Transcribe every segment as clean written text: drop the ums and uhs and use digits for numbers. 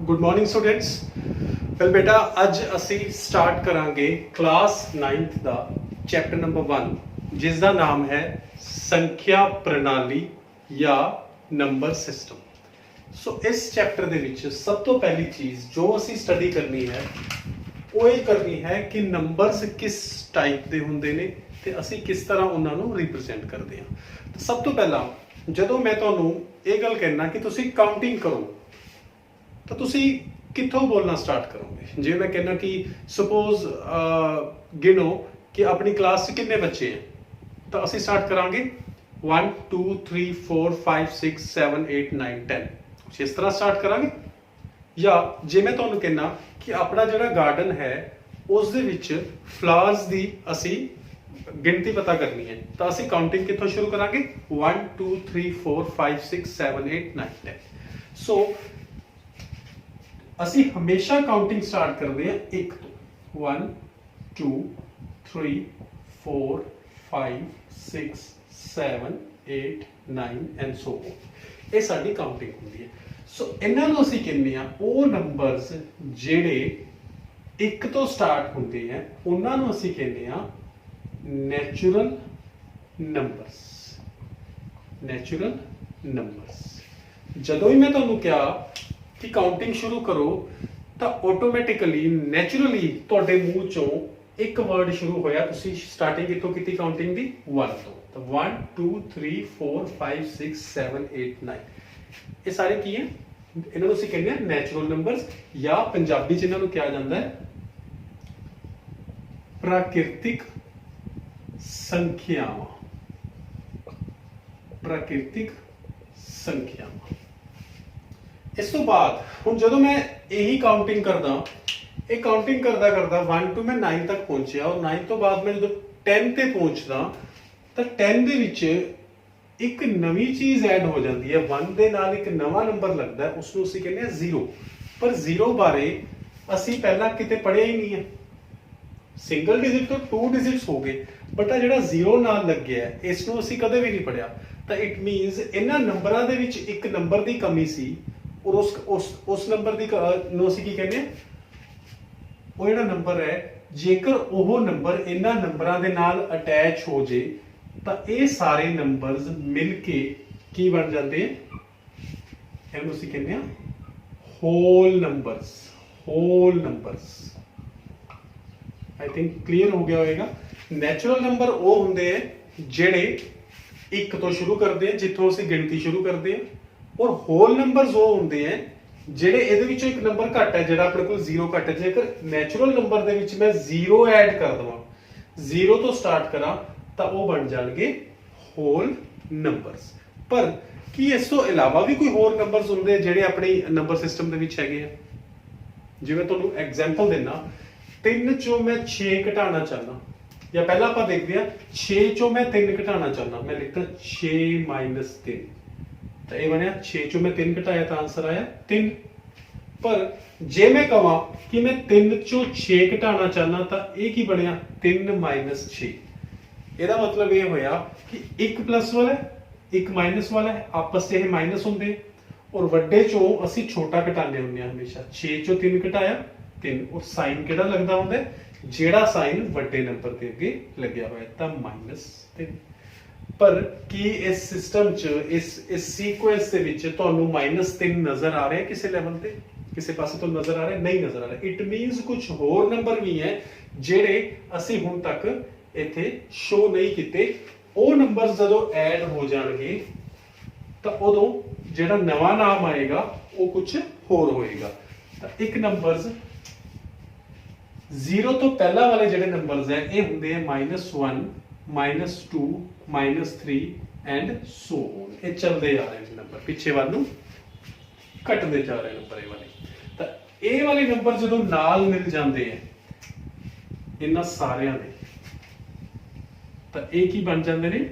Good morning students. Well बेटा अज असी start करांगे क्लास 9th का चैप्टर नंबर 1 जिसका नाम है संख्या प्रणाली या नंबर सिस्टम। सो इस चैप्टर दे विच सब तो पहली चीज़ जो असी स्टडी करनी है वो ये करनी है कि नंबर्स किस टाइप के होंगे ने ते असी किस तरह उन्होंने रिप्रजेंट करते हैं। तो सब तो पहला जो मैं तुहानू ये गल कहना कि तुसी काउंटिंग करो तो तुसी कित्थों बोलना स्टार्ट करोगे। जे मैं कहना कि सपोज गिनो कि अपनी क्लास से कितने बच्चे हैं तो असी स्टार्ट करांगे 1 2 3 4 5 6 7 8 9 10 कुछ इस तरह स्टार्ट करांगे। या जे मैं तुहानू कहना कि अपना जिहड़ा गार्डन है उस दे विच फ्लावर्स दी असी गिनती पता करनी है तो असी काउंटिंग कित्थों शुरू करांगे 1 2 3 4 5 6 7 8 9 10। सो ਅਸੀਂ ਹਮੇਸ਼ਾ ਕਾਊਂਟਿੰਗ ਸਟਾਰਟ ਕਰਦੇ ਹਾਂ 1 ਤੋਂ 1 2 3 4 5 6 7 8 9 ਐਂਡ ਸੋ ਔਨ। ਇਹ ਸਾਡੀ ਕਾਊਂਟਿੰਗ ਹੁੰਦੀ ਹੈ। ਸੋ ਇਹਨਾਂ ਨੂੰ ਅਸੀਂ ਕਹਿੰਦੇ ਆ ਉਹ ਨੰਬਰਸ ਜਿਹੜੇ 1 ਤੋਂ ਸਟਾਰਟ ਹੁੰਦੇ ਆ ਉਹਨਾਂ ਨੂੰ ਅਸੀਂ ਕਹਿੰਦੇ ਆ ਨੈਚੁਰਲ ਨੰਬਰਸ। ਨੈਚੁਰਲ ਨੰਬਰਸ ਜਦੋਂ ਹੀ ਮੈਂ ਤੁਹਾਨੂੰ ਕਿਹਾ कि काउंटिंग शुरू करो तो ऑटोमैटिकली नैचुरली तुहाडे मूँह चों एक वर्ड शुरू होया। तुसी स्टार्टिंग कित्थों कीती काउंटिंग दी 1 तो 1 2 3 4 5 6 7 8 9 ये सारे की है इन्हां नूं असीं कहंदे आ नैचुरल नंबर्स या पंजाबी च इन्हां नूं कहा जांदा है प्राकृतिक संख्यावां। प्राकृतिक संख्यावां। इस तो बाद हुण जदों मैं यही काउंटिंग करदा ये काउंटिंग करदा करदा 1 टू मैं 9 तक पहुंचया और 9 तो बाद मैं जदों 10 ते पहुंचदा तो 10 दे विच एक नवी चीज़ ऐड हो जाती है। 1 दे नाल एक नवा नंबर लगता है उसनूं असीं कहंदे आ 0। पर 0 बारे असीं पहला किते पढ़िया ही नहीं है। सिंगल डिजिट तो 2 डिजिट्स हो गए बट आ जिहड़ा 0 नाल लग्गिया है इसनूं असीं कदे भी नहीं पढ़िया। तो इट मीनस इन्हां नंबरां दे विच एक नंबर की कमी सी और उस नंबर की नूं असीं की कहने वो जिहड़ा नंबर है जेकर वो नंबर इन्हां नंबरां दे नाल अटैच हो जे तो ये सारे नंबर्स मिल के की बन जाते हैं इहनूं असीं कहने आ whole numbers. Whole numbers I think clear हो गया होगा। नैचुरल नंबर वो हुंदे हैं जिहड़े 1 तो शुरू करते हैं जिथों असीं गिनती शुरू करते हैं और होल नंबर्स वो होंगे हैं जेडे ਇਹਦੇ ਵਿੱਚੋਂ एक नंबर घट है ਜਿਹੜਾ ਆਪਣੇ ਕੋਲ 0 घट है। जेकर नैचुरल नंबर ਦੇ ਵਿੱਚ मैं 0 ऐड कर दवां 0 ਤੋਂ ਸਟਾਰਟ ਕਰਾਂ ਤਾਂ ਉਹ ਬਣ ਜਾਣਗੇ ਹੋਲ ਨੰਬਰਸ। ਪਰ ਕੀ ਇਸ ਤੋਂ ਇਲਾਵਾ ਵੀ ਕੋਈ ਹੋਰ ਨੰਬਰਸ ਹੁੰਦੇ ਜਿਹੜੇ ਆਪਣੇ ਨੰਬਰ ਸਿਸਟਮ ਦੇ ਵਿੱਚ ਹੈਗੇ ਆ। ਜਿਵੇਂ ਤੁਹਾਨੂੰ ਐਗਜ਼ਾਮਪਲ ਦੇਣਾ 3 ਚੋਂ ਮੈਂ 6 ਘਟਾਉਣਾ ਚਾਹਨਾ ਜਾਂ ਪਹਿਲਾਂ ਆਪਾਂ ਦੇਖਦੇ ਆ 6 ਚੋਂ ਮੈਂ 3 ਘਟਾਉਣਾ ਚਾਹਨਾ मैं लिखता 6 - 3 तो ये बनया 6 चो मैं 3 घटाया तो आंसर आया 3। पर जे मैं कहा कि मैं 3 चो 6 घटाना चाहना तो ये की बनया 3 - 6। ਇਹਦਾ मतलब ये होया कि एक प्लस वाला एक माइनस वाला है आपस से माइनस होंगे और वड्डे चो असी छोटा घटाने होंगे हमेशा। 6 चो 3 घटाया 3 और साइन केड़ा लगदा हुंदा जेड़ा साइन वड्डे नंबर के अगे लग्या होया तो -3। पर की इस सिस्टम च इस सीक्वेंस दे विच तुहानू -3 नजर आ रहे हैं किसी लेवल पे किसी पासे तो नजर आ रहे नहीं नजर आ रहे। इट मीनस कुछ होर नंबर भी हैं जेड़े असी हुण तक इत्थे शो नहीं कीते। वो नंबर जदों ऐड हो जाणगे तो उदों जेड़ा नवा नाम आएगा वो कुछ होर होएगा। तो एक नंबर्स 0 तो पहला वाले जेड़े नंबर्स हैं ये हुंदे हैं -1 -2 -3 एंड सो ऑन। ये चलते जा रहे हैं नंबर पिछे वाल नूं घटते जा रहे नंबर ये वाले। तो ये वाले नंबर जो नाल मिल जाते हैं इन्हां सारियां दे तो ये की बन जाते हैं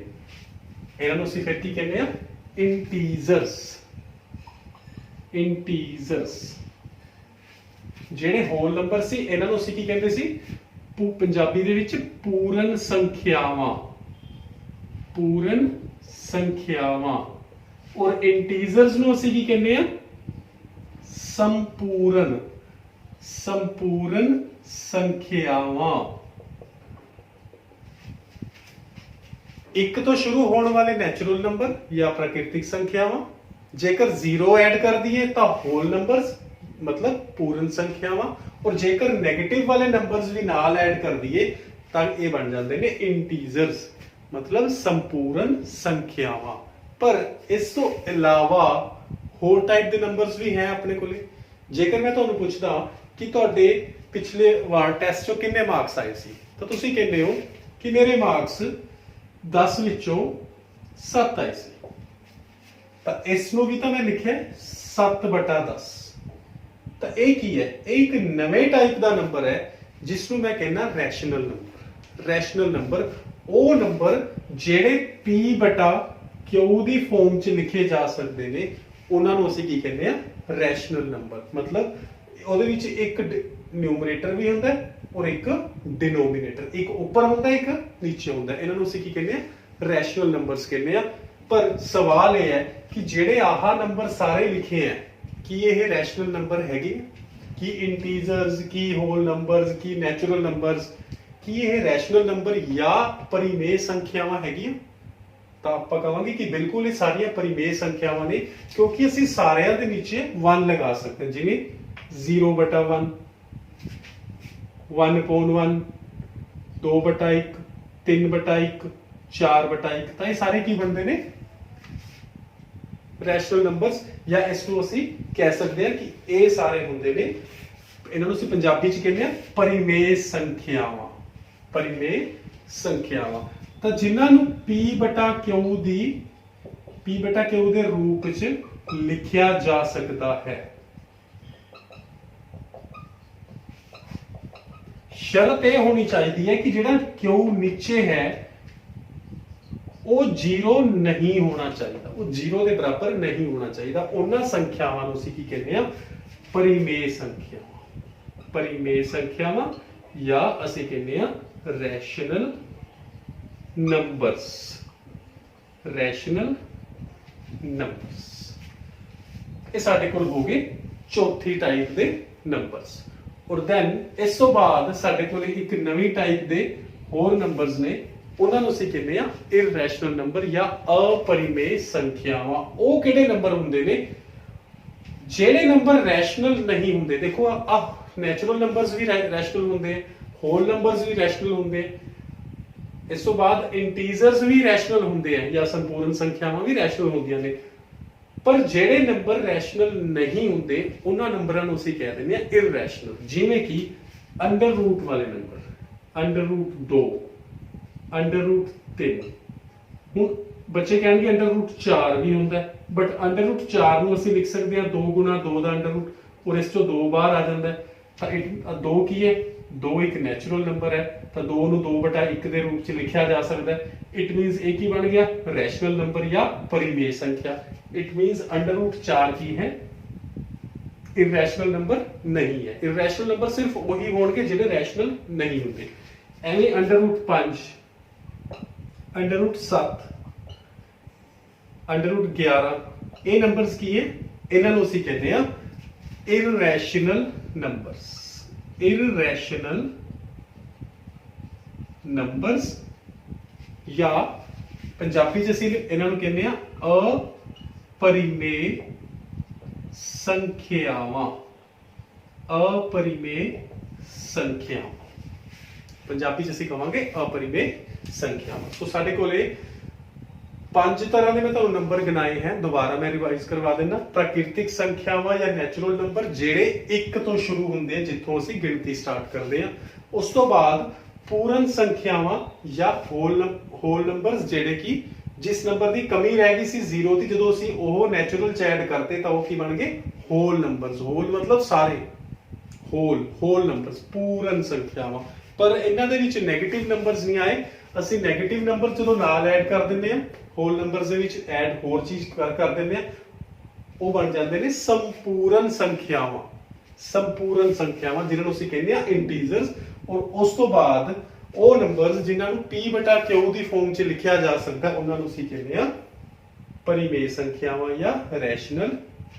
इन्हां नूं असीं फिर की कहने आ इंटीजर्स। इंटीजर्स ਜਿਹੜੇ होल नंबर सी इन्हां नूं असीं की कहंदे सी पंजाबी दे विच पूर्ण संख्यावां। पूर्ण संख्यावां और इंटीजर्स नूं असीं की कहने आ संपूर्ण संपूर्ण संख्यावां। एक तो शुरू होने वाले नेचुरल नंबर या प्राकृतिक संख्यावां, जेकर जीरो ऐड कर दिए तो होल नंबर्स मतलब पूर्ण संख्यावां, और जेकर नेगेटिव वाले नंबर्स भी नाल ऐड कर दिए तो ये बन जाते हैं इंटीजर्स मतलब संपूर्ण संख्यावां। पर इस तो इलावा होर टाइप के नंबर्स भी हैं अपने को। जेकर मैं तुहानू पूछदा कि तुहाडे पिछले वार टेस्ट चों किन्ने मार्क्स आए सी, तो तुसीं कहंदे हो कि मेरे मार्क्स 10 विचों 7 आए सी, तो इसनों भी तो मैं लिखिया 7/10। तो ये की है, एक नवे टाइप का नंबर है जिसनों मैं कहना रैशनल नंबर। रैशनल नंबर वो नंबर जेड़े P/Q दी फॉर्म च लिखे जा सकते हैं, उन्होंने असीं की कहते हैं रैशनल नंबर। मतलब ਉਹਦੇ ਵਿੱਚ एक न्यूमरेटर भी ਹੁੰਦਾ और एक डिनोमिनेटर, एक ऊपर ਹੁੰਦਾ एक नीचे ਹੁੰਦਾ। ਇਹਨਾਂ ਨੂੰ ਅਸੀਂ ਕੀ ਕਹਿੰਦੇ ਆ रैशनल नंबर्स कहते हैं। पर सवाल यह है कि जेड़े आहा नंबर सारे लिखे हैं कि ये रैशनल नंबर हैगे, कि इंटीजर्स, की होल नंबर्स, की नैचुरल नंबर्स, कि ये रैशनल नंबर या परिमेय संख्यावां हैगियां? तो आप कहांगे कि बिल्कुल ये सारियां परिमेय संख्यावां ने, क्योंकि असीं सारियां दे नीचे 1 लगा सकते हैं। जिवें 0/1, 1/1, 2/1, 3/1, 4/1, तो ये सारे की बनते ने रैशनल नंबर्स, या इसको ਅਸੀਂ कह सकते हैं कि ये सारे ਹੁੰਦੇ ने, ਇਹਨਾਂ ਨੂੰ ਅਸੀਂ ਪੰਜਾਬੀ ਚ ਕਹਿੰਦੇ ਆ ਪਰਿਮੇय ਸੰਖਿਆਵਾਂ। ਪਰਿਮੇय ਸੰਖਿਆਵਾਂ ਤਾਂ ਜਿਨ੍ਹਾਂ ਨੂੰ P/Q ਦੇ ਰੂਪ ਚ ਲਿਖਿਆ ਜਾ ਸਕਦਾ ਹੈ। शर्त यह होनी चाहिए है कि जेड़ा Q नीचे है वो जीरो नहीं होना चाहिए, वो जीरो के बराबर नहीं होना चाहिए। उन्हां संख्यावां नूं असीं की कहते हैं परिमेय संख्यावां। परिमेय संख्यावां या असीं कहते हैं रैशनल नंबर्स। रैशनल नंबर्स ये साडे कोल हो गए चौथी टाइप के नंबर्स। और दैन इस तो बाद साडे कोल एक नवी टाइप के होर नंबर्स ने, उन्होंने असीं कहते हैं इररैशनल नंबर या अपरिमेय संख्यावां। वो किहड़े नंबर हुंदे ने? जेड़े नंबर रैशनल नहीं हुंदे। देखो आ नैचुरल नंबर्स भी रैशनल हुंदे, होल नंबर्स भी रैशनल हुंदे, इस तो बाद इंटीजर्स भी रैशनल हुंदे हैं या संपूर्ण संख्यावां भी रैशनल हुंदियां ने। पर जेड़े नंबर रैशनल नहीं हुंदे उन्हां नंबरां नूं असीं कह दिंदे आ इररैशनल। जिवें कि अंडर रूट वाले नंबर, √2, √3। हुण बच्चे कहेंगे √4 भी हुंदा है, बट √4 नूं असीं लिख सकते हैं 2 × 2 का अंडर रूट, और इस चों 2 बाहर आ जाता है। तो 2 की है? 2 एक नैचुरल नंबर है, तो 2 नूं 2/1 के रूप च लिखा जा सकता है। इट मीनस एक ही बन गया रैशनल नंबर या परिमेय संख्या। इट मीनस √4 की है इररैशनल नंबर नहीं है। इररैशनल नंबर सिर्फ वही होंगे जिन्हें रैशनल नहीं होंगे। एवं √5, √7, √11 ये नंबर्स की है, इन्हां नूं असीं कहते हैं इररैशनल नंबर्स। इररैशनल नंबर्स या पंजाबी च असीं इन्हां नूं कहते हैं अपरिमेय संख्यावां। अपरिमेय संख्यावां पंजाबी च असीं कहांगे अपरिमेय संख्यावां। तो साडे कोले 5 तरह के मैं तुहानूं नंबर गिनाए हैं, दोबारा मैं रिवाइज करवा देना। प्राकृतिक संख्यावां या नैचुरल नंबर जेड़े 1 तो शुरू होंदे हैं, जिथों असीं गिनती स्टार्ट करते हैं। उस तो बाद पूर्ण संख्यावां या होल नंबर्स जेड़े कि जिस नंबर की कमी रह गई सी 0 की, जो असीं ओह नैचुरल च ऐड करते तो की बन गए होल नंबर्स। होल मतलब सारे होल नंबर्स, पूर्ण संख्यावां। पर इन्हां दे विच नैगेटिव नंबर्स नहीं आए। असीं नैगेटिव नंबर जो नाल ऐड कर दिंदे आ, whole numbers they which add होर चीज कर दिंदे आ, वो बन जाते हैं संपूर्ण संख्यावां। संपूर्ण संख्यावां जिन्हां नूं असीं कहंदे आ इंटीजर्स। और उस तो बाद वो नंबर्स जिन्हां नूं P/Q की फॉर्म च लिखिया जा सकता, उन्हां नूं असीं कहंदे आ परिमेय संख्यावां या रैशनल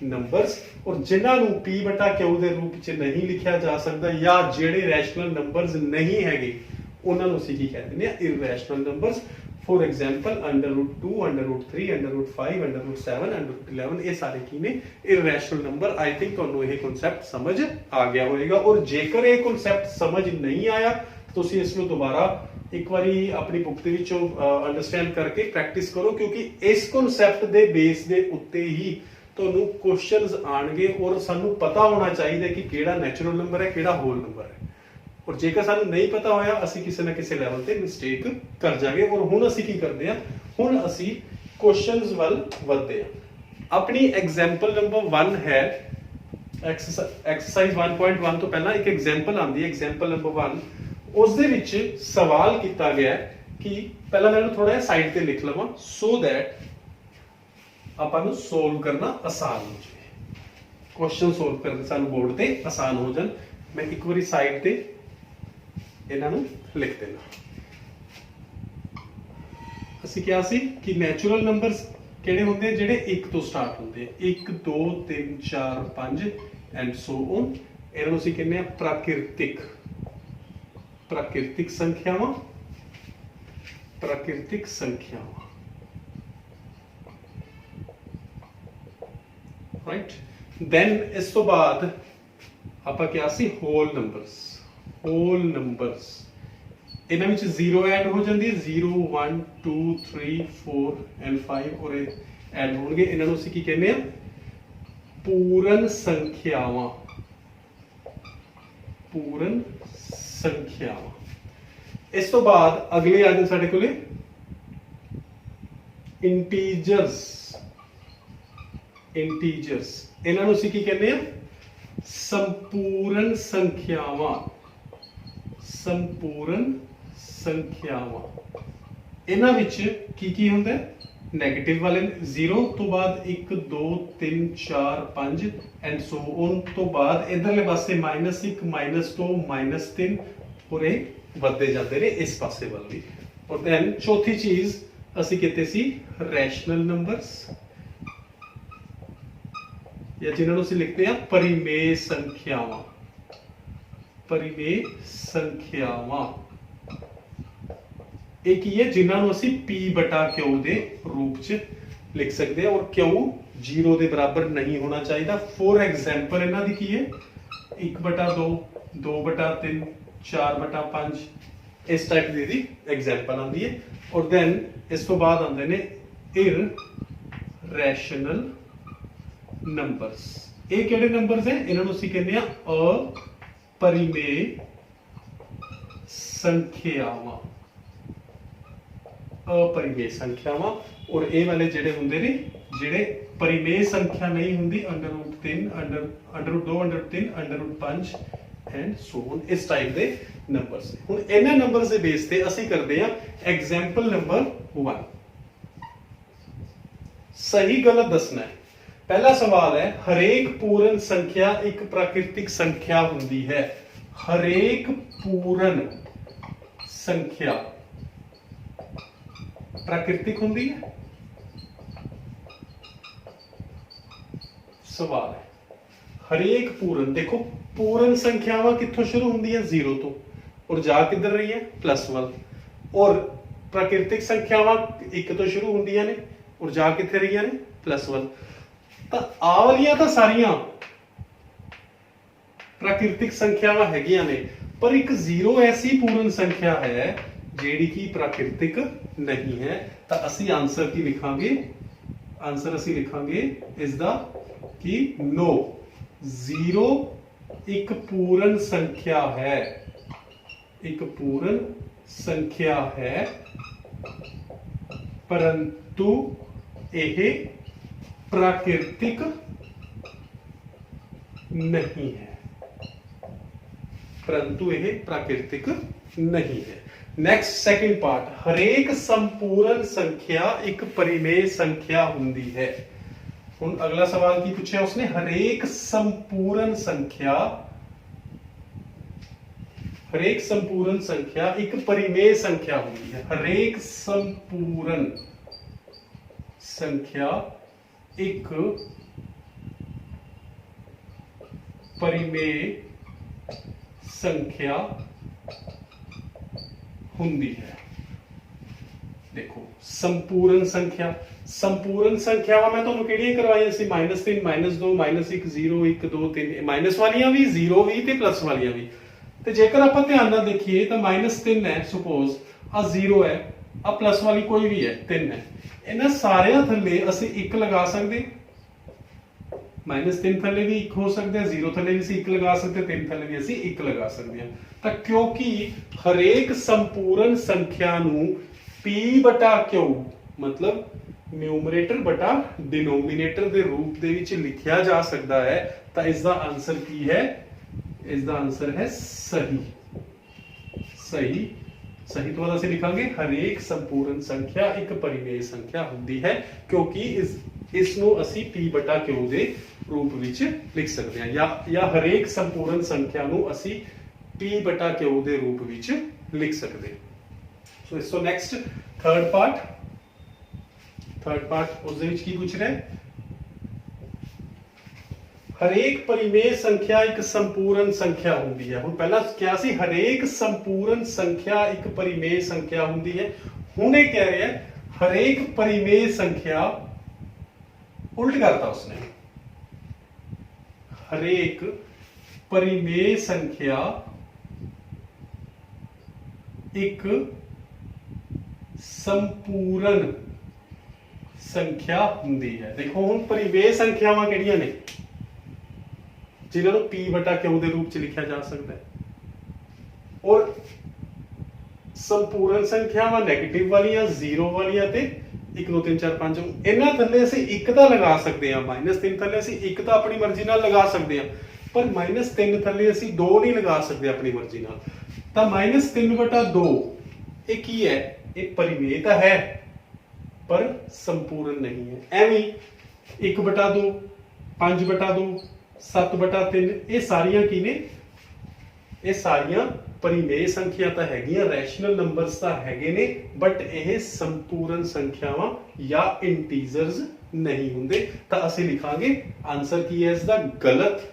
ਨੰਬਰਸ, ਔਰ ਜਿਨ੍ਹਾਂ ਨੂੰ p ਬਟਾ q ਦੇ ਰੂਪ ਚ ਨਹੀਂ ਲਿਖਿਆ ਜਾ ਸਕਦਾ ਜਾਂ ਜਿਹੜੇ ਰੈਸ਼ਨਲ ਨੰਬਰਸ ਨਹੀਂ ਹੈਗੇ ਉਹਨਾਂ ਨੂੰ ਅਸੀਂ ਕੀ ਕਹਿੰਦੇ ਨੇ, ਇਰੈਸ਼ਨਲ ਨੰਬਰਸ। ਫੋਰ ਐਗਜ਼ਾਮਪਲ √2, √3, √5, √7, √11 ਇਹ ਸਾਰੇ ਕੀ ਨੇ, ਇਰੈਸ਼ਨਲ ਨੰਬਰ। ਆਈ ਥਿੰਕ ਤੁਹਾਨੂੰ ਇਹ ਕਨਸੈਪਟ ਸਮਝ ਆ ਗਿਆ ਹੋਵੇਗਾ, ਔਰ ਜੇਕਰ ਇਹ ਕਨਸੈਪਟ ਸਮਝ ਨਹੀਂ ਆਇਆ ਤੁਸੀਂ ਇਸ ਨੂੰ ਦੁਬਾਰਾ ਇੱਕ ਵਾਰੀ ਆਪਣੀ ਬੁੱਕ ਦੇ ਵਿੱਚੋਂ ਅੰਡਰਸਟੈਂਡ ਕਰਕੇ ਪ੍ਰੈਕਟਿਸ ਕਰੋ, ਕਿਉਂਕਿ ਇਸ ਕਨਸੈਪਟ ਦੇ ਬੇਸ ਦੇ ਉੱਤੇ ਹੀ ਤੁਹਾਨੂੰ ਕੁਐਸਚਨਸ ਆਣਗੇ, ਔਰ ਸਾਨੂੰ ਪਤਾ ਹੋਣਾ ਚਾਹੀਦਾ ਕਿ ਕਿਹੜਾ ਨੈਚੁਰਲ ਨੰਬਰ ਹੈ, ਕਿਹੜਾ ਹੋਲ ਨੰਬਰ ਹੈ। ਔਰ ਜੇਕਰ ਸਾਨੂੰ ਨਹੀਂ ਪਤਾ ਹੋਇਆ ਅਸੀਂ ਕਿਸੇ ਨਾ ਕਿਸੇ ਲੈਵਲ ਤੇ ਮਿਸਟੇਕ ਕਰ ਜਾਗੇ। ਔਰ ਹੁਣ ਅਸੀਂ ਕੀ ਕਰਦੇ ਹਾਂ, ਹੁਣ ਅਸੀਂ ਕੁਐਸਚਨਸ ਵੱਲ ਵਧਦੇ ਹਾਂ। ਆਪਣੀ ਐਗਜ਼ਾਮਪਲ ਨੰਬਰ 1 ਹੈ ਐਕਸਰਸਾਈਜ਼ 1.1 ਤੋਂ ਪਹਿਲਾਂ ਇੱਕ ਐਗਜ਼ਾਮਪਲ ਆਉਂਦੀ ਹੈ, ਐਗਜ਼ਾਮਪਲ ਨੰਬਰ 1। ਉਸ ਦੇ ਵਿੱਚ ਸਵਾਲ ਕੀਤਾ ਗਿਆ ਕਿ ਪਹਿਲਾਂ ਮੈਂ ਇਹਨੂੰ ਥੋੜਾ ਜਿਹਾ ਸਾਈਡ ਤੇ ਲਿਖ ਲਵਾਂ ਸੋ ਦੈਟ ਆਪਾਂ ਨੂੰ ਸੋਲਵ ਕਰਨਾ ਆਸਾਨ ਹੋ ਜਾਵੇ, ਕੁਐਸਚਨ ਸੋਲਵ ਕਰਨ ਸਾਨੂੰ ਬੋਰਡ ਤੇ ਆਸਾਨ ਹੋ ਜਾਣ। ਮੈਂ ਇੱਕ ਵਾਰੀ ਸਾਈਡ ਤੇ ਇਹਨਾਂ ਨੂੰ ਲਿਖ ਦੇਣਾ। ਅਸੀਂ ਕਿਹਾ ਸੀ ਕਿ ਨੈਚੁਰਲ ਨੰਬਰਸ ਕਿਹੜੇ ਹੁੰਦੇ ਆ, ਜਿਹੜੇ 1 ਤੋਂ ਸਟਾਰਟ ਹੁੰਦੇ ਆ, 1 2 3 4 5 ਐਂਡ ਸੋ ਔਨ। ਇਹਨਾਂ ਨੂੰ ਅਸੀਂ ਕਹਿੰਦੇ ਆ ਪ੍ਰਾਕਿਰਤਿਕ ਸੰਖਿਆਵਾਂ, ਪ੍ਰਾਕਿਰਤਿਕ ਸੰਖਿਆਵਾਂ, ਰਾਈਟ। ਦੈਨ ਇਸ ਤੋਂ ਬਾਅਦ ਆਪਾਂ ਕਿਹਾ ਸੀ ਹੋਲ ਨੰਬਰਸ, ਹੋਲ ਨੰਬਰਸ ਇਹਨਾਂ ਵਿੱਚ 0 ਐਡ ਹੋ ਜਾਂਦੀ ਹੈ, 0 1 2 3 4 ਐਂਡ 5 ਔਰ ਐਡ ਹੋਣਗੇ। ਇਹਨਾਂ ਨੂੰ ਅਸੀਂ ਕੀ ਕਹਿੰਦੇ ਆ, ਪੂਰਨ ਸੰਖਿਆਵਾਂ, ਪੂਰਨ ਸੰਖਿਆਵਾਂ। ਇਸ ਤੋਂ ਬਾਅਦ ਅਗਲੇ ਆ ਜਾਂਦੇ ਸਾਡੇ ਕੋਲੇ ਇੰਟੀਜਰਸ, ਇੰਟੀਜਰਸ ਇਹਨਾਂ ਨੂੰ ਅਸੀਂ ਕੀ ਕਹਿੰਦੇ ਆ, ਸੰਪੂਰਨ ਸੰਖਿਆਵਾਂ, ਸੰਪੂਰਨ ਸੰਖਿਆਵਾਂ। ਇਹਨਾਂ ਵਿੱਚ ਕੀ ਕੀ ਹੁੰਦਾ, ਨੈਗੇਟਿਵ ਵਾਲੇ 0 ਤੋਂ ਬਾਅਦ 1 2 3 4 5 ਐਂਡ ਸੋ ਔਨ ਤੋਂ ਬਾਅਦ ਇਧਰਲੇ ਪਾਸੇ -1 -2 -3 ਔਰ ਇਹ ਵੱਧਦੇ ਜਾਂਦੇ ਨੇ ਇਸ ਪਾਸੇ ਵੱਲ ਵੀ। ਔਰ ਦੈਨ ਚੌਥੀ ਚੀਜ਼ ਅਸੀਂ ਕਿਤੇ ਸੀ ਰੈਸ਼ਨਲ ਨੰਬਰਸ, ਜਾਂ ਜਿਨ੍ਹਾਂ ਨੂੰ ਅਸੀਂ ਲਿਖਦੇ ਆ ਪਰਿਮੇਯ ਸੰਖਿਆਵਾਂ, ਪਰਿਮੇਯ ਸੰਖਿਆਵਾਂ। ਇਹ ਕੀ ਹੈ, ਜਿਨ੍ਹਾਂ ਨੂੰ ਅਸੀਂ p ਬਟਾ q ਦੇ ਰੂਪ ਚ ਲਿਖ ਸਕਦੇ ਹਾਂ, ਔਰ q 0 ਦੇ ਬਰਾਬਰ ਨਹੀਂ ਹੋਣਾ ਚਾਹੀਦਾ। ਫੋਰ ਐਗਜ਼ਾਮਪਲ ਇਹਨਾਂ ਦੀ ਕੀ ਹੈ, 1/2 2/3 4/5 ਇਸ ਟਾਈਪ ਦੀ ਐਗਜ਼ਾਮਪਲ ਆਉਂਦੀ ਹੈ। ਔਰ ਦੈਨ ਇਸ ਤੋਂ ਬਾਅਦ ਆਉਂਦੇ ਨੇ ਇਰਰੈਸ਼ਨਲ ਨੰਬਰਸ। ਇਹ ਕਿਹੜੇ ਨੰਬਰਸ ਹੈ, ਇਹਨਾਂ ਨੂੰ ਅਸੀਂ ਕਹਿੰਦੇ ਆ अपरिमेय संख्यावां, अपरिमेय संख्यावां। और ये वाले जेडे हुंदे ने जेडे परिमेय संख्या नहीं हुंदी, √3 √2 √3 √5 एंड सो ऑन, इस टाइप दे नंबर्स। हुण इन्हां नंबर्स दे बेस ते ਅਸੀਂ ਕਰਦੇ ਹਾਂ एग्जांपल नंबर 1। सही गलत दसना है। पहला सवाल है, हरेक पूर्ण संख्या एक प्राकृतिक संख्या होती है। हरेक पूर्ण संख्या प्राकृतिक होती है। सवाल है हरेक पूर्ण, देखो पूर्ण संख्यावां कित्थों शुरू होंदी है, 0 तो, और जा किधर रही है +1। और प्राकृतिक संख्यावां 1 तो शुरू होंदियां ने और जा किथे रही ने +1। ਤਾਂ ਆ ਵਾਲੀਆਂ ਤਾਂ ਸਾਰੀਆਂ प्राकृतिक संख्यावां हैगियां ने, पर एक 0 ऐसी पूर्ण संख्या है ਜਿਹੜੀ ਕਿ प्राकृतिक नहीं है। ਤਾਂ ਅਸੀਂ ਆਨਸਰ ਕੀ ਲਿਖਾਂਗੇ, ਆਨਸਰ ਅਸੀਂ ਲਿਖਾਂਗੇ ਇਸ ਦਾ कि नो, 0 एक पूर्ण संख्या है, एक पूर्ण संख्या है, परंतु यह प्राकृतिक नहीं है, परंतु यह प्राकृतिक नहीं है। नेक्स्ट सेकंड पार्ट, हरेक संपूर्ण संख्या एक परिमेय संख्या होती है। हुण अगला सवाल की पूछा उसने, हरेक संपूर्ण संख्या, हरेक संपूर्ण संख्या एक परिमेय संख्या होती है। हरेक संपूर्ण संख्या एक परिमेय संख्या हुंदी है। देखो संपूर्ण संख्या, संपूर्ण संख्यावां मैं तुहानूं किहड़ियां करवाईआं सी, -3 -2 -1 0 1 2 3 माइनस वालियां भी, 0 भी ते प्लस वालियां भी। ਤੇ ਜੇਕਰ ਆਪਾਂ ਧਿਆਨ ਨਾਲ ਦੇਖੀਏ ਤਾਂ -3 ਹੈ, ਸਪੋਜ਼ ਆ 0 ਹੈ, ਆ ਪਲੱਸ ਵਾਲੀ ਕੋਈ ਵੀ ਹੈ 3 ਹੈ, ਇਹਨਾਂ ਸਾਰਿਆਂ ਥੱਲੇ ਅਸੀਂ 1 ਲਗਾ ਸਕਦੇ, -3 ਥੱਲੇ ਵੀ 1 ਹੋ ਸਕਦਾ, 0 ਥੱਲੇ ਵੀ ਅਸੀਂ 1 ਲਗਾ ਸਕਦੇ, 3 ਥੱਲੇ ਵੀ ਅਸੀਂ 1 ਲਗਾ ਸਕਦੇ ਹਾਂ। ਤਾਂ ਕਿਉਂਕਿ ਹਰੇਕ ਸੰਪੂਰਨ ਸੰਖਿਆ ਨੂੰ P/Q मतलब न्यूमरेटर बटा डिनोमिनेटर के रूप दे विच लिखिया जा सकता है, तो इसका आंसर की है, इसका आंसर है सही। सही सही तो बाद लिखांगे हरेक संपूर्ण संख्या एक परिमेय संख्या होती है, क्योंकि इसनों असी P/Q के रूप विच लिख सकते हैं, या हरेक संपूर्ण संख्या नूं असी P/Q के रूप विच लिख सकते हैं। सो नेक्स्ट थर्ड पार्ट उस दे विच की पूछ रहे हैं, हरेक परिमेय संख्या एक संपूर्ण संख्या होती है। हुण पहला क्या सी, हरेक संपूर्ण संख्या एक परिमेय संख्या होती है। हुण ये कह रहे हैं हरेक परिमेय संख्या, उल्ट करता उसने, हरेक परिमेय संख्या एक संपूर्ण संख्या होती है। देखो हुण परिमेय संख्यावां किहड़ियां ने जिन्होंने P/Q के रूप च लिखा जा सकता है, और संपूर्ण संख्यावां नेगेटिव वालियां, 0 वालियां ते 1 2 3 4 5, इन्हां थल्ले असीं 1 तां लगा सकते हैं, -3 थल्ले असीं 1 तां अपनी मर्जी नाल लगा सकते हैं, पर -3 थल्ले असीं 2 नहीं लगा सकते अपनी मर्जी नाल। तां -3/2 ये की है, ये परिमेय तो है पर संपूर्ण नहीं है। एवं 1/2, 5/2, 7/3 ये सारियां की ने, ये सारियां परिमेय संख्या तो हैगियां, रैशनल नंबर्स तो हैगे ने, बट यह संपूर्ण संख्यावां या इंटीजर्स नहीं होंदे। तो असीं लिखांगे आंसर की है इसका गलत,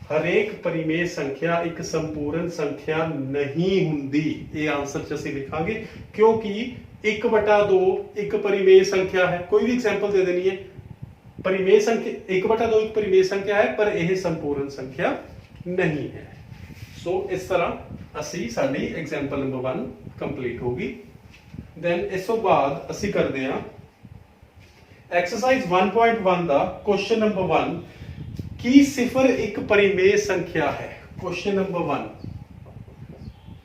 हरेक परिमेय संख्या एक संपूर्ण संख्या नहीं होंदी। ये आंसर च असीं लिखांगे, क्योंकि 1/2 एक परिमेय संख्या है, कोई भी एग्जाम्पल दे देनी है, परिमेय संख्या 1/2 एक परिमेय संख्या है, पर यह संपूर्ण संख्या नहीं है। सो इस तरह असी साडी एग्जाम्पल नंबर 1 कंप्लीट होगी। देन इस तो बाद असी करते हैं एक्सरसाइज 1.1 का क्वेश्चन नंबर 1 की सिफर एक परिमेय संख्या है। क्वेश्चन नंबर 1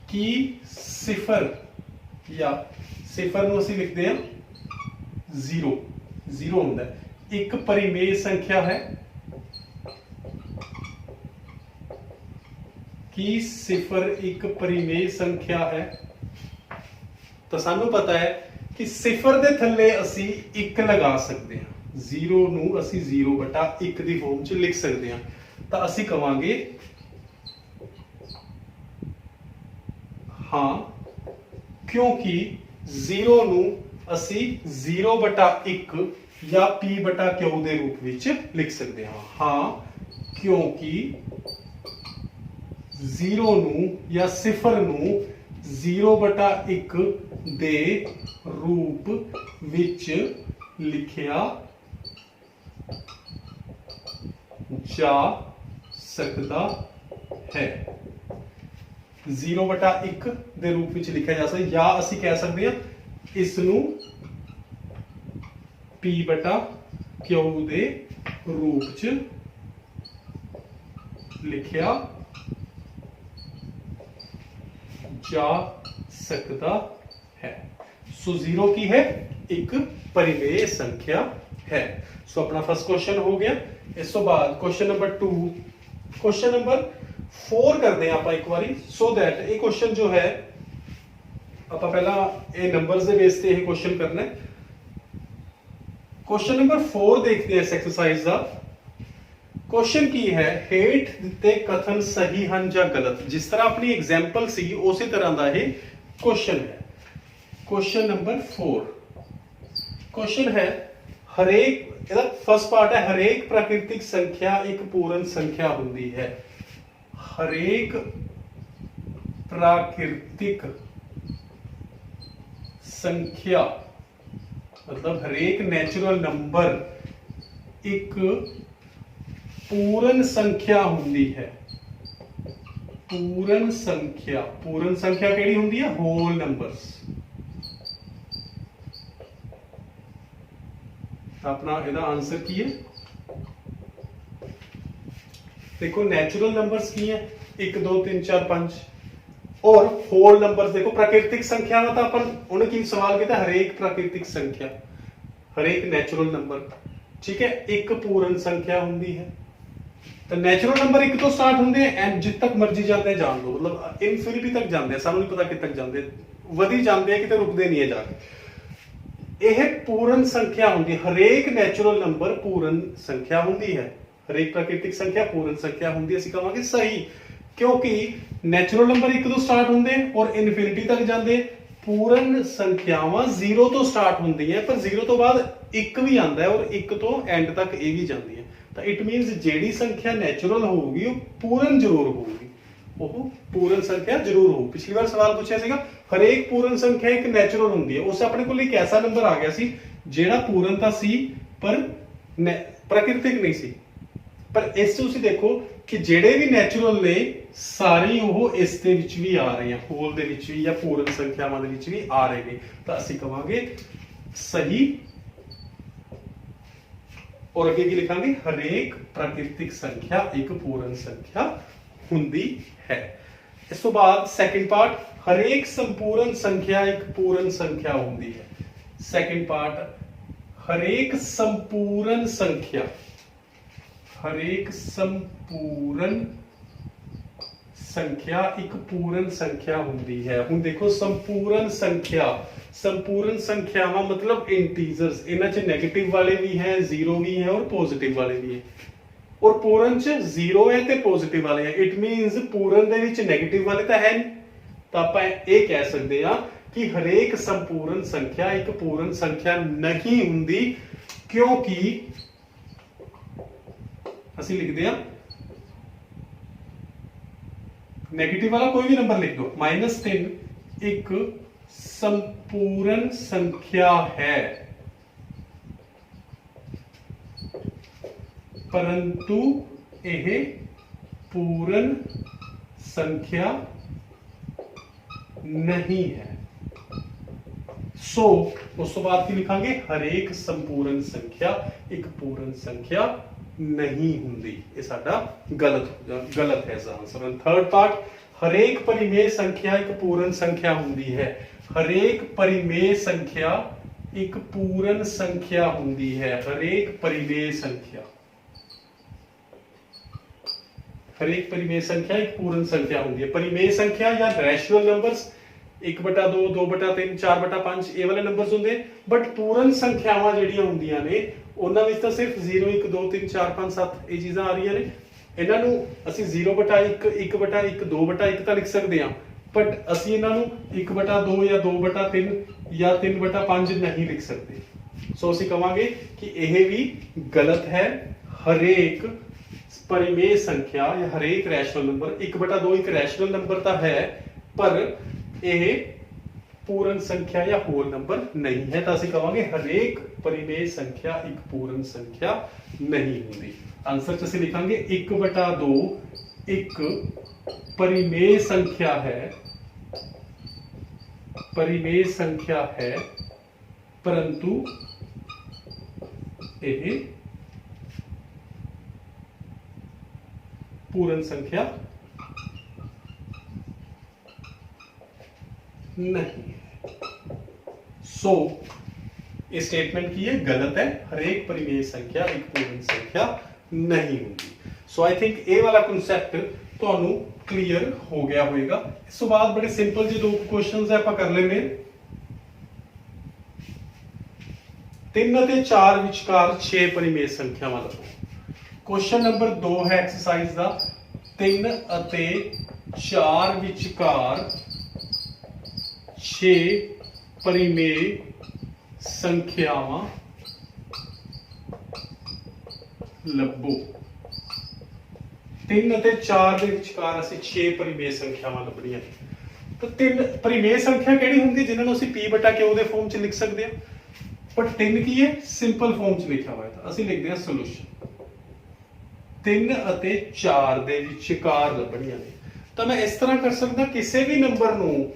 की सिफर, या सिफर नूं असीं लिखते हैं 0, 0 होंदा है, एक परिमेय संख्या है, कि सिफर एक परिमेय संख्या है। तो सानू पता है कि सिफर दे थल्ले असी 1 लगा सकते हैं, 0 नूं असी 0/1 दी फॉर्म च लिख सकते हैं। तो असी कहांगे हाँ, क्योंकि 0 नूं असी 0/1 या P/Q के रूप विच लिख सकते हैं। हाँ, क्योंकि 0 नूं या सिफर नूं 0/1 दे रूप विच लिखिया जा सकता है। 0/1 दे रूप विच लिखा जा सकता, या असी कह सकते हैं इसनूं P/Q दे रूप च लिखिया जा सकता है। सो 0 की है, एक परिमेय संख्या है। सो अपना फर्स्ट क्वेश्चन हो गया। इस तो बाद क्वेश्चन नंबर 2, क्वेश्चन नंबर 4 करते हैं आप एक बारी, सो दैट ये क्वेश्चन जो है आप पहला ये नंबर्स के बेस पे ये क्वेश्चन करना है। क्वेश्चन नंबर 4 देखते हैं इस एक्सरसाइज का। क्वेश्चन की है, हेठ दिते कथन सही हैं या गलत। जिस तरह अपनी एग्जाम्पल सी उसी तरह का ये क्वेश्चन है। क्वेश्चन नंबर 4 क्वेश्चन है, हरेक फर्स्ट पार्ट है, हरेक प्राकृतिक संख्या एक पूर्ण संख्या होती है। हरेक प्राकृतिक संख्या मतलब हरेक नेचुरल नंबर एक पूर्ण संख्या हुंदी है। पूर्ण संख्या केड़ी हुंदी है? Whole numbers. अपना इहदा आंसर की है? देखो नेचुरल नंबर्स की है 1 2 3 4 5 और होल नंबर्स देखो प्राकृतिक संख्या में तो अपन उन्हें की सवाल किया हरेक प्राकृतिक संख्या हरेक नेचुरल नंबर ठीक है एक पूर्ण संख्या हुंदी है। तो नेचुरल नंबर 1 तो स्टार्ट होंगे एंड जित तक मर्जी जाते हैं जान दो मतलब इनफिनिटी तक जाते हैं सानू नहीं पता कितने तक जाते वधी जाते हैं किते रुकते नहीं है जाके। यह पूर्ण संख्या होंगी हरेक नेचुरल नंबर पूर्ण संख्या होंगी है हरेक प्राकृतिक संख्या पूर्ण संख्या होंगी असीं कहांगे सही क्योंकि नेचुरल नंबर 1 तो स्टार्ट होंगे और इनफिनिटी तक जाते पूर्ण संख्यावां 0 तो स्टार्ट होंदी है पर 0 तो बाद 1 भी आता है और 1 तो एंड तक ये भी जाती है। तो इट मीनस जेडी संख्या नेचुरल होगी वो पूर्ण जरूर होगी वो पूर्ण संख्या जरूर हो। पिछली बार सवाल पूछा सीगा हरेक पूर्ण संख्या एक नेचुरल होंदी है उस अपने को एक ऐसा नंबर आ गया सी जेड़ा पूर्णता सी पर प्राकृतिक नहीं सी पर इस तुसीं देखो कि जेड़े भी नेचुरल ने सारे वो इस दे विच भी आ रहे हैं होल दे विच भी या पूर्ण संख्यावां दे विच भी आ रहे हैं तो असीं कहांगे सही। और अगे की लिखांगे हरेक प्राकृतिक संख्या एक पूर्ण संख्या हुंदी है। इस तो बाद सेकंड पार्ट हरेक संपूर्ण संख्या एक पूर्ण संख्या हुंदी है। सेकंड पार्ट हरेक संपूर्ण संख्या एक पूर्ण संख्या हुंदी है। हुण देखो संपूर्ण संख्यावां मतलब इंटीजर्स इन्हां च नेगेटिव वाले भी हैं जीरो भी हैं और पॉजिटिव वाले भी हैं और पूर्ण च जीरो है ते पॉजिटिव वाले हैं। इट मीनस पूर्ण दे विच नेगेटिव वाले तो है नहीं तो आपां ये कह सकते हैं कि हरेक संपूर्ण संख्या एक पूर्ण संख्या नहीं हुंदी क्योंकि असीं लिखते हैं नेगेटिव वाला कोई भी नंबर लिख दो -3 एक संपूर्ण संख्या है परंतु यह पूर्ण संख्या नहीं है। उस तो बाद की लिखांगे हरेक संपूर्ण संख्या एक पूर्ण संख्या नहीं हुंदी ये साडा गलत है आंसर। थर्ड पार्ट हरेक परिमेय संख्या एक पूर्ण संख्या हुंदी है। हरेक परिमेय संख्या एक पूर्ण संख्या हुंदी है। हरेक परिमेय संख्या एक पूर्ण संख्या हुंदी है। परिमेय संख्या या रैशनल नंबर्स 1/2 2/3 4/5 ये वाले नंबर्स होंगे बट पूर्ण संख्यावां जिहड़ियां हुंदियां ने उन्हां विच तां सिर्फ 0 1 2 3 4 5 7 ये चीज़ां आ रही ने इन्हां नूं असीं 0/1 1/1 2/1 तां लिख सकदे हां बट असीं इन्हां नूं 1/2 या 2/3 या 3/5 नहीं लिख सकते। सो असीं कहांगे कि यह भी गलत है। हरेक परिमेय संख्या या हरेक रैशनल नंबर 1/2 एक रैशनल नंबर तो है पर यह पूर्ण संख्या या होल नंबर नहीं है तो असीं कहांगे हरेक परिमेय संख्या एक पूर्ण संख्या नहीं होती। आंसर च असीं लिखांगे 1/2 एक परिमेय संख्या है परंतु यह पूर्ण संख्या नहीं है। ये स्टेटमेंट की है गलत है। हरेक परिमेय संख्या एक पूर्ण संख्या नहीं होगी। आई थिंक ये वाला कॉन्सेप्ट तुहानू क्लियर हो गया होगा। इस तो बाद बड़े सिंपल जी 2 क्वेश्चन है कर लेने 3 और 4 विचकार 6 परिमेय संख्या क्वेश्चन नंबर 2 है एक्सरसाइज का 3 और 4 विचकार 6 परिमेय संख्यावां लभो। 3 ਅਤੇ 4 ਦੇ ਵਿਚਕਾਰ ਅਸੀਂ 6 ਪਰਿਮੇਯ ਸੰਖਿਆਵਾਂ ਲੱਭਣੀਆਂ ਨੇ। ਤਾਂ 3 ਪਰਿਮੇਯ ਸੰਖਿਆ ਕਿਹੜੀ ਹੁੰਦੀ ਜਿਹਨਾਂ ਨੂੰ ਅਸੀਂ p/q ਦੇ ਫਾਰਮ 'ਚ ਲਿਖ ਸਕਦੇ ਹਾਂ, ਪਰ 3 ਕੀ ਹੈ ਸਿੰਪਲ ਫਾਰਮ 'ਚ ਲਿਖਿਆ ਹੋਇਆ ਤਾਂ ਅਸੀਂ ਲਿਖਦੇ ਹਾਂ ਸੋਲੂਸ਼ਨ। 3 ਅਤੇ 4 ਦੇ ਵਿਚਕਾਰ ਲੱਭਣੀਆਂ ਨੇ। ਤਾਂ ਮੈਂ ਇਸ ਤਰ੍ਹਾਂ ਕਰ ਸਕਦਾ, ਕਿਸੇ ਵੀ ਨੰਬਰ ਨੂੰ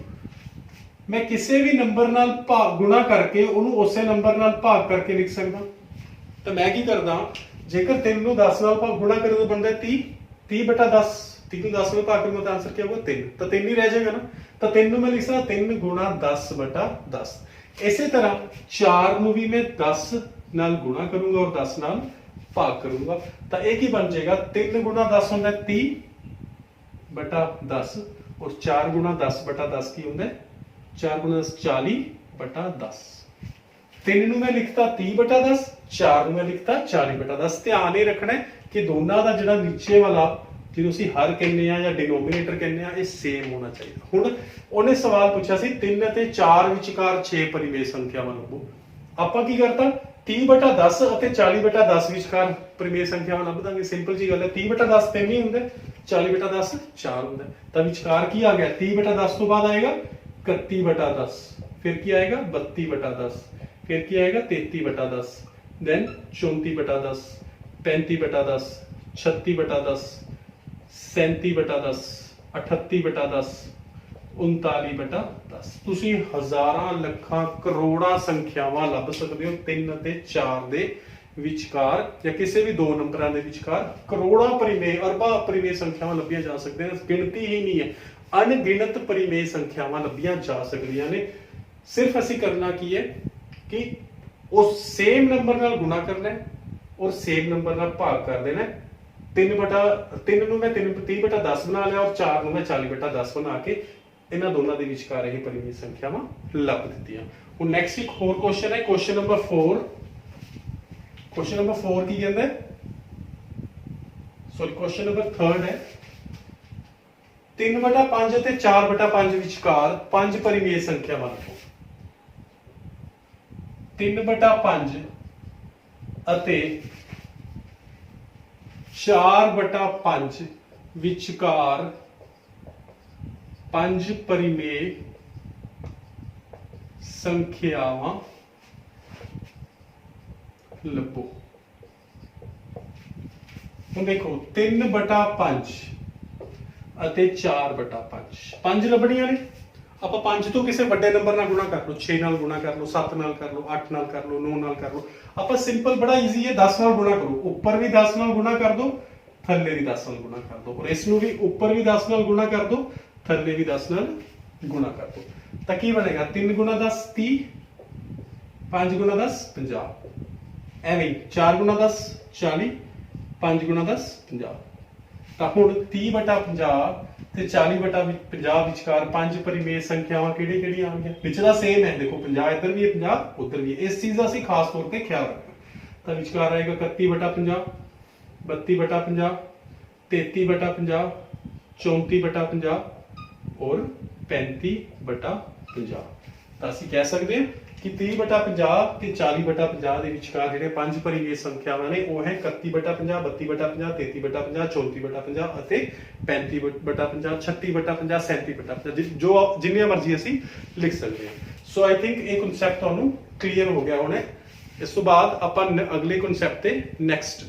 ਮੈਂ ਕਿਸੇ ਵੀ ਨੰਬਰ ਨਾਲ ਗੁਣਾ ਕਰਕੇ ਉਹਨੂੰ ਉਸੇ ਨੰਬਰ ਨਾਲ ਭਾਗ ਕਰਕੇ ਲਿਖ ਸਕਦਾ। ਤਾਂ ਮੈਂ ਕੀ ਕਰਦਾ, ਜੇਕਰ 3 ਨੂੰ 10 ਨਾਲ ਗੁਣਾ ਕਰੇ ਤਾਂ ਬਣਦਾ 30, 30/10। 3 ਨੂੰ 10 ਨਾਲ ਭਾਗ ਕरूंगा ਤਾਂ ਆਨਸਰ ਕੀ ਆਊਗਾ 3। ਤਾਂ 3 ਹੀ ਰਹਿ ਜਾਏਗਾ ਨਾ। ਤਾਂ 3 ਨੂੰ ਮੈਂ ਲਿਖ ਸਕਦਾ 3 × 10/10। ਇਸੇ ਤਰ੍ਹਾਂ 4 ਨੂੰ ਵੀ ਮੈਂ 10 ਨਾਲ ਗੁਣਾ ਕਰੂੰਗਾ ਔਰ 10 ਨਾਲ ਭਾਗ ਕਰੂੰਗਾ। ਤਾਂ ਇਹ ਕੀ ਬਣ ਜਾਏਗਾ, 3 × 10 ਹੁੰਦਾ 30/10 ਔਰ 4 × 10/10 ਕੀ ਹੁੰਦਾ 4 × 10 40/10। 3 ਨੂੰ ਮੈਂ ਲਿਖਤਾ 30/10, 4 ਨੂੰ ਮੈਂ ਲਿਖਤਾ 40/10। ਧਿਆਨ ਇਹ ਰੱਖਣਾ ਕਿ ਦੋਨਾਂ ਦਾ ਜਿਹੜਾ ਨੀਚੇ ਵਾਲਾ ਜਿਹਨੂੰ ਅਸੀਂ ਹਰ ਕਹਿੰਦੇ ਆ ਜਾਂ ਡਿਨੋਮੀਨੇਟਰ ਕਹਿੰਦੇ ਆ, ਇਹ ਸੇਮ ਹੋਣਾ ਚਾਹੀਦਾ। ਹੁਣ ਉਹਨੇ ਸਵਾਲ ਪੁੱਛਿਆ ਸੀ 3 ਅਤੇ 4 ਵਿਚਕਾਰ 6 ਪਰਿਮੇਯ ਸੰਖਿਆਵਾਂ ਲੱਭੋ। ਆਪਾਂ ਕੀ ਕਰਤਾ, 30/10 ਅਤੇ 40/10 ਵਿਚਕਾਰ ਪਰਿਮੇਯ ਸੰਖਿਆਵਾਂ ਲੱਭ ਦਾਂਗੇ। ਸਿੰਪਲ ਜੀ ਗੱਲ ਹੈ। 30/10 3 ਹੀ ਹੁੰਦਾ, 40/10 4 ਹੁੰਦਾ। ਤਾਂ ਵਿਚਕਾਰ ਕੀ ਆ ਗਿਆ, 30/10 ਤੋਂ ਬਾਅਦ ਆਏਗਾ 31/10, ਫਿਰ ਕੀ ਆਏਗਾ 32/10, फिर क्या आएगा 33/10, देन 34/10, 35/10, 36/10, 37/10, 38/10, 39/10। ਤੁਸੀਂ ਹਜ਼ਾਰਾਂ ਲੱਖਾਂ ਕਰੋੜਾਂ ਸੰਖਿਆਵਾਂ ਲੱਭ ਸਕਦੇ ਹੋ 3 ਅਤੇ 4 ਦੇ ਵਿਚਕਾਰ ਜਾਂ ਕਿਸੇ ਵੀ ਦੋ ਨੰਬਰਾਂ ਦੇ ਵਿਚਕਾਰ। ਕਰੋੜਾਂ ਪਰਿਮੇਯ, ਅਰਬਾਂ ਪਰਿਮੇਯ ਸੰਖਿਆਵਾਂ ਲੱਭੀਆਂ ਜਾ ਸਕਦੀਆਂ ਨੇ। ਗਿਣਤੀ ਹੀ ਨਹੀਂ ਹੈ, ਅਣਗਿਣਤ ਪਰਿਮੇਯ ਸੰਖਿਆਵਾਂ ਲੱਭੀਆਂ ਜਾ ਸਕਦੀਆਂ ਨੇ। ਸਿਰਫ ਅਸੀਂ ਕਰਨਾ ਕੀ ਹੈ कि उस सेम नंबर नाल गुना करना है और सेम नंबर नाल भाग कर देना है। 3 ਨੂੰ मैं 30/10 बना लिया और 4 ਨੂੰ मैं 40/10 बना के इन्हां दोनों ਦੇ ਵਿਚਕਾਰ ਇਹ ਪਰਿਮੇਯ ਸੰਖਿਆਵਾਂ ਲੱਭ ਦਿੱਤੀਆਂ। ਹੁਣ ਨੈਕਸਟ ਇੱਕ ਹੋਰ ਕੁਐਸਚਨ ਹੈ, ਕੁਐਸਚਨ ਨੰਬਰ 4। ਕੁਐਸਚਨ ਨੰਬਰ 4 ਕੀ ਕਹਿੰਦਾ ਹੈ, ਸੌਰੀ ਕੁਐਸਚਨ ਨੰਬਰ 3 ਹੈ। 3/5 ਅਤੇ 4/5 ਵਿਚਕਾਰ 5 ਪਰਿਮੇਯ ਸੰਖਿਆਵਾਂ ਲੱਭੋ। 3/5 ਅਤੇ 4/5 ਵਿਚਕਾਰ 5 ਪਰਿਮੇਯ ਸੰਖਿਆਵਾਂ ਲੱਭੋ। ਹੁਣ ਦੇਖੋ 3/5 ਅਤੇ 4/5, 5 ਲੱਭਣੀਆਂ ਨੇ। ਆਪਾਂ 5 ਤੋਂ ਕਿਸੇ ਵੱਡੇ ਨੰਬਰ ਨਾਲ ਗੁਣਾ ਕਰ ਲਓ, 6 ਨਾਲ ਗੁਣਾ ਕਰ ਲਓ, 7 ਨਾਲ ਕਰ ਲਓ, 8 ਨਾਲ ਕਰ ਲਓ, 9 ਨਾਲ ਕਰ ਲਓ। ਆਪਾਂ ਸਿੰਪਲ ਬੜਾ ਈਜ਼ੀ ਹੈ, 10 ਨਾਲ ਗੁਣਾ ਕਰੋ। ਉੱਪਰ ਵੀ 10 ਨਾਲ ਗੁਣਾ ਕਰ ਦੋ, ਥੱਲੇ ਵੀ 10 ਨਾਲ ਗੁਣਾ ਕਰ ਦੋ, ਔਰ ਇਸ ਨੂੰ ਵੀ ਉੱਪਰ ਵੀ 10 ਨਾਲ ਗੁਣਾ ਕਰ ਦੋ, ਥੱਲੇ ਵੀ 10 ਨਾਲ ਗੁਣਾ ਕਰ ਦੋ। ਤਾਂ ਕੀ ਬਣੇਗਾ, 3 × 10 30, 5 × 10 50, ਐਵੇਂ 4 × 10 40, 5 × 10 50। ਤਾਂ ਹੁਣ 30/50 ਤੇ 40/50 ਵਿਚਕਾਰ 5 ਪਰਿਮੇਯ ਸੰਖਿਆਵਾਂ ਕਿਹੜੀ-ਕਿਹੜੀ ਆਉਣਗੀਆਂ। ਵਿਚਲਾ ਸੇਮ ਹੈ, ਦੇਖੋ 50 ਇੱਧਰ ਵੀ ਹੈ, 50 ਉੱਧਰ ਵੀ ਹੈ। ਇਸ ਚੀਜ਼ ਦਾ ਅਸੀਂ ਖਾਸ ਤੌਰ ਤੇ ਖਿਆਲ ਰੱਖਣਾ। ਤਾਂ ਵਿਚਕਾਰ ਆਏਗਾ 31/50, 32/50, 33/50, 34/50 ਔਰ 35/50। ਤਾਂ ਅਸੀਂ ਕਹਿ ਸਕਦੇ ਹਾਂ ਕਿ 30/50 ਤੇ 40/50 ਦੇ ਵਿਚਕਾਰ ਜਿਹੜੇ 5 ਪਰਿਮੇਯ ਸੰਖਿਆਵਾਂ ਨੇ ਉਹ ਹੈ 31/50, 32/50, 33/50, 34/50 ਅਤੇ 35/50, 36/50, 37/50, ਜੋ ਜਿੰਨੀਆਂ ਮਰਜ਼ੀ ਅਸੀਂ ਲਿਖ ਸਕਦੇ ਹਾਂ। ਸੋ ਆਈ ਥਿੰਕ ਇਹ ਕਨਸੈਪਟ ਤੁਹਾਨੂੰ ਕਲੀਅਰ ਹੋ ਗਿਆ ਹੋਣਾ। ਇਸ ਤੋਂ ਬਾਅਦ ਆਪਾਂ ਅਗਲੇ ਕਨਸੈਪਟ ਤੇ ਨੈਕਸਟ